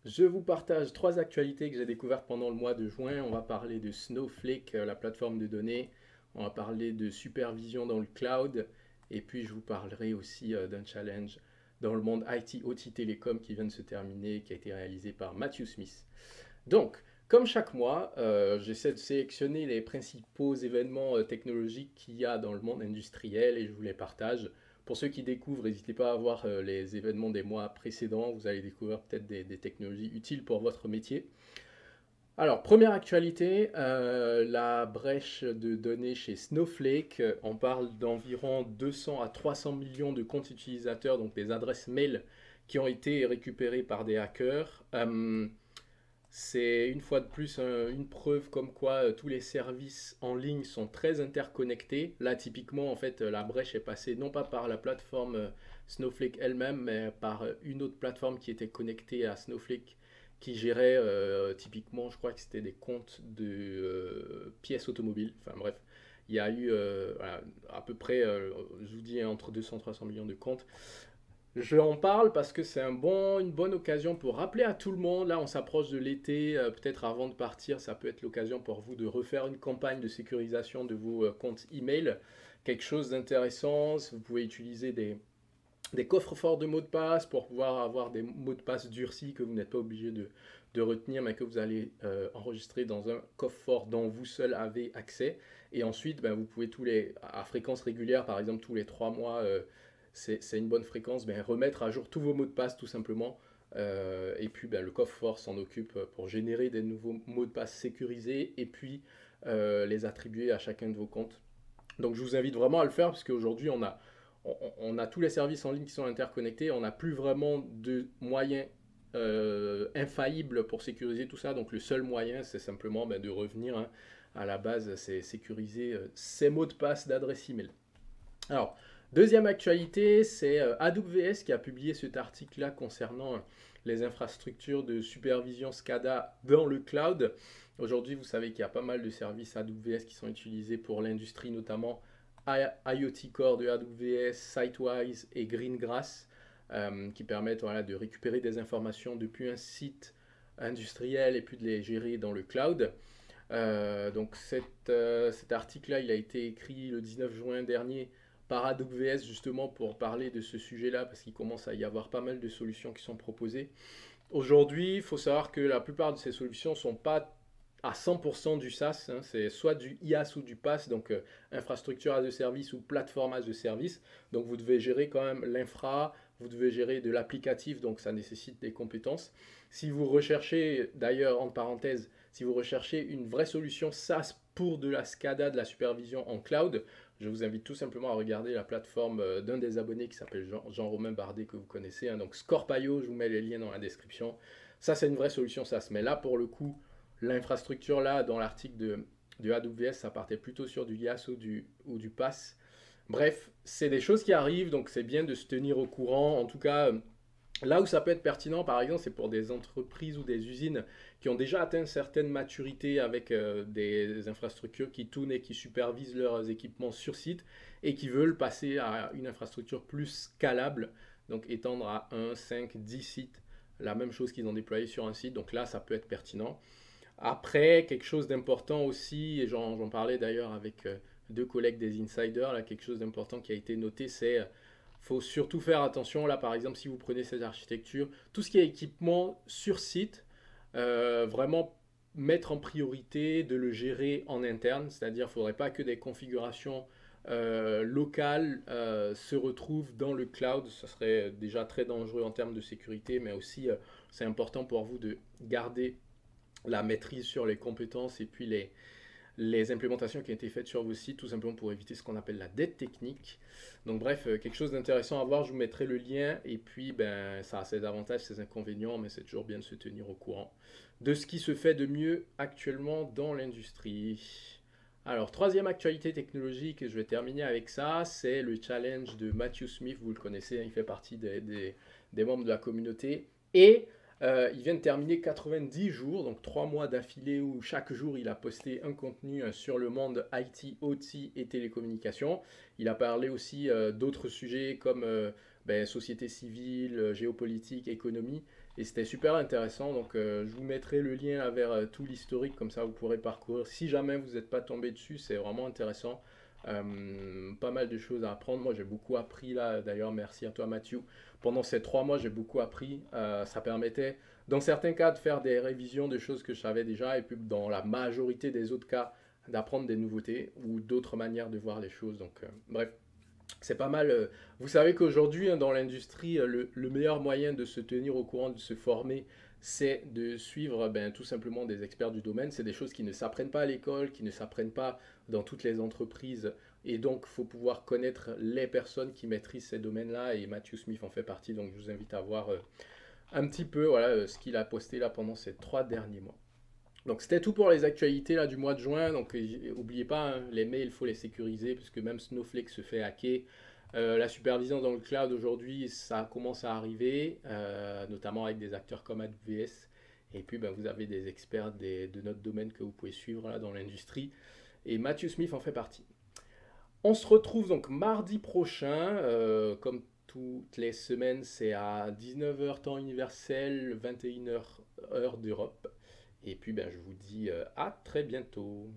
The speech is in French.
Je vous partage trois actualités que j'ai découvertes pendant le mois de juin. On va parler de Snowflake, la plateforme de données. On va parler de supervision dans le cloud. Et puis, je vous parlerai aussi d'un challenge dans le monde IT, OT Télécom qui vient de se terminer, qui a été réalisé par Matthew Smith. Donc, comme chaque mois, j'essaie de sélectionner les principaux événements technologiques qu'il y a dans le monde industriel et je vous les partage. Pour ceux qui découvrent, n'hésitez pas à voir les événements des mois précédents. Vous allez découvrir peut-être des technologies utiles pour votre métier. Alors, première actualité, la brèche de données chez Snowflake. On parle d'environ 200 à 300 millions de comptes utilisateurs, donc des adresses mail qui ont été récupérées par des hackers. C'est une fois de plus une preuve comme quoi tous les services en ligne sont très interconnectés. Là, typiquement, en fait, la brèche est passée non pas par la plateforme Snowflake elle-même, mais par une autre plateforme qui était connectée à Snowflake, qui gérait typiquement, je crois que c'était des comptes de pièces automobiles. Enfin bref, il y a eu voilà, à peu près, je vous dis, entre 200 et 300 millions de comptes. Je en parle parce que c'est une bonne occasion pour rappeler à tout le monde. Là, on s'approche de l'été. Peut-être avant de partir, ça peut être l'occasion pour vous de refaire une campagne de sécurisation de vos comptes email. Quelque chose d'intéressant. Vous pouvez utiliser des coffres forts de mots de passe pour pouvoir avoir des mots de passe durcis que vous n'êtes pas obligé de retenir, mais que vous allez enregistrer dans un coffre-fort dont vous seul avez accès. Et ensuite, ben, vous pouvez à fréquence régulière, par exemple tous les 3 mois, c'est une bonne fréquence, ben, remettre à jour tous vos mots de passe tout simplement. Et puis ben, le coffre-fort s'en occupe pour générer des nouveaux mots de passe sécurisés et puis les attribuer à chacun de vos comptes. Donc je vous invite vraiment à le faire parce qu'aujourd'hui on a tous les services en ligne qui sont interconnectés, on n'a plus vraiment de moyens infaillibles pour sécuriser tout ça. Donc le seul moyen, c'est simplement ben, de revenir hein, à la base, c'est sécuriser ces mots de passe d'adresse email. Alors, deuxième actualité, c'est AWS qui a publié cet article-là concernant les infrastructures de supervision SCADA dans le cloud. Aujourd'hui, vous savez qu'il y a pas mal de services AWS qui sont utilisés pour l'industrie, notamment IoT Core de AWS, Sitewise et Greengrass, qui permettent voilà, de récupérer des informations depuis un site industriel et puis de les gérer dans le cloud. Donc cet article-là, il a été écrit le 19 juin dernier par AWS justement pour parler de ce sujet-là parce qu'il commence à y avoir pas mal de solutions qui sont proposées. Aujourd'hui, il faut savoir que la plupart de ces solutions ne sont pas à 100% du SaaS, hein, c'est soit du IaaS ou du PaaS, donc infrastructure as a service ou plateforme as a service. Donc vous devez gérer quand même l'infra, vous devez gérer de l'applicatif, donc ça nécessite des compétences. Si vous recherchez, d'ailleurs, entre parenthèses, si vous recherchez une vraie solution SaaS pour de la SCADA, de la supervision en cloud, je vous invite tout simplement à regarder la plateforme d'un des abonnés qui s'appelle Jean-Romain Bardet, que vous connaissez, hein, donc Scorpio, je vous mets les liens dans la description. Ça, c'est une vraie solution SaaS. Mais là, pour le coup, l'infrastructure, là, dans l'article de AWS, ça partait plutôt sur du IaaS ou du PaaS. Bref, c'est des choses qui arrivent, donc c'est bien de se tenir au courant. En tout cas, là où ça peut être pertinent, par exemple, c'est pour des entreprises ou des usines qui ont déjà atteint une certaine maturité avec des infrastructures qui tournent et qui supervisent leurs équipements sur site et qui veulent passer à une infrastructure plus scalable, donc étendre à 1, 5, 10 sites la même chose qu'ils ont déployé sur un site. Donc là, ça peut être pertinent. Après, quelque chose d'important aussi, et j'en parlais d'ailleurs avec deux collègues des insiders, là, quelque chose d'important qui a été noté, c'est faut surtout faire attention, là par exemple, si vous prenez cette architecture, tout ce qui est équipement sur site, vraiment mettre en priorité de le gérer en interne, c'est-à-dire qu'il ne faudrait pas que des configurations locales se retrouvent dans le cloud, ce serait déjà très dangereux en termes de sécurité, mais aussi c'est important pour vous de garder la maîtrise sur les compétences et puis les implémentations qui ont été faites sur vos sites, tout simplement pour éviter ce qu'on appelle la dette technique. Donc bref, quelque chose d'intéressant à voir, je vous mettrai le lien, et puis ben, ça a ses avantages, ses inconvénients, mais c'est toujours bien de se tenir au courant de ce qui se fait de mieux actuellement dans l'industrie. Alors, troisième actualité technologique, et je vais terminer avec ça, c'est le challenge de Matthew Smith, vous le connaissez, hein, il fait partie des membres de la communauté, et il vient de terminer 90 jours, donc 3 mois d'affilée où chaque jour il a posté un contenu sur le monde IT, OT et télécommunications. Il a parlé aussi d'autres sujets comme ben, société civile, géopolitique, économie. et c'était super intéressant. Donc je vous mettrai le lien là, vers tout l'historique, comme ça vous pourrez parcourir. Si jamais vous n'êtes pas tombé dessus, c'est vraiment intéressant. Pas mal de choses à apprendre. Moi j'ai beaucoup appris là, d'ailleurs merci à toi Mathieu. Pendant ces 3 mois j'ai beaucoup appris. Ça permettait dans certains cas de faire des révisions de choses que je savais déjà, et puis dans la majorité des autres cas d'apprendre des nouveautés ou d'autres manières de voir les choses. Donc bref, c'est pas mal. Vous savez qu'aujourd'hui, hein, dans l'industrie, le meilleur moyen de se tenir au courant, de se former, c'est de suivre ben, tout simplement des experts du domaine. C'est des choses qui ne s'apprennent pas à l'école, qui ne s'apprennent pas dans toutes les entreprises. Et donc, il faut pouvoir connaître les personnes qui maîtrisent ces domaines-là. Et Matthew Smith en fait partie. Donc, je vous invite à voir un petit peu voilà, ce qu'il a posté là pendant ces 3 derniers mois. Donc c'était tout pour les actualités là, du mois de juin. Donc n'oubliez pas, hein, les mails, il faut les sécuriser puisque même Snowflake se fait hacker. La supervision dans le cloud aujourd'hui, ça commence à arriver, notamment avec des acteurs comme AWS. Et puis ben, vous avez des experts de notre domaine que vous pouvez suivre là, dans l'industrie. Et Matthew Smith en fait partie. On se retrouve donc mardi prochain, comme toutes les semaines, c'est à 19 h temps universel, 21 h heure d'Europe. Et puis ben, je vous dis à très bientôt.